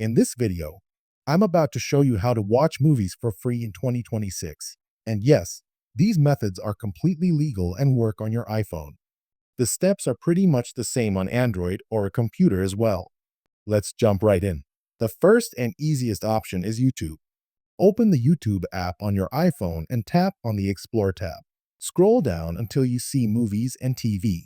In this video, I'm about to show you how to watch movies for free in 2026. And yes, these methods are completely legal and work on your iPhone. The steps are pretty much the same on Android or a computer as well. Let's jump right in. The first and easiest option is YouTube. Open the YouTube app on your iPhone and tap on the Explore tab. Scroll down until you see Movies and TV.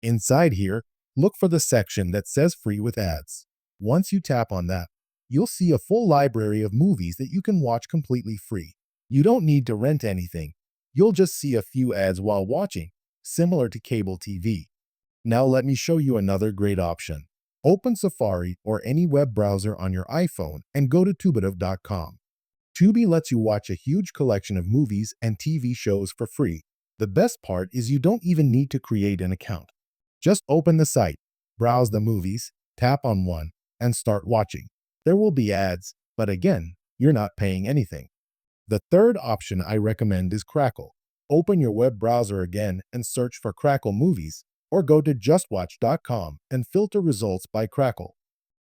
Inside here, look for the section that says Free with Ads. Once you tap on that, you'll see a full library of movies that you can watch completely free. You don't need to rent anything. You'll just see a few ads while watching, similar to cable TV. Now let me show you another great option. Open Safari or any web browser on your iPhone and go to tubitive.com. Tubi lets you watch a huge collection of movies and TV shows for free. The best part is you don't even need to create an account. Just open the site, browse the movies, tap on one, and start watching. There will be ads, but again, you're not paying anything. The third option I recommend is Crackle. Open your web browser again and search for Crackle Movies, or go to justwatch.com and filter results by Crackle.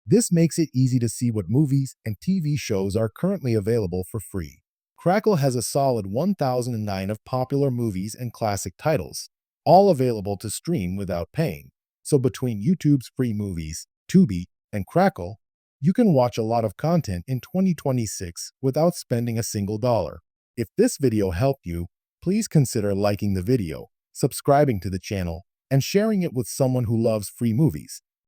This makes it easy to see what movies and TV shows are currently available for free. Crackle has a solid 1,009 of popular movies and classic titles, all available to stream without paying. So between YouTube's free movies, Tubi, and Crackle, you can watch a lot of content in 2026 without spending a single dollar. If this video helped you, please consider liking the video, subscribing to the channel, and sharing it with someone who loves free movies.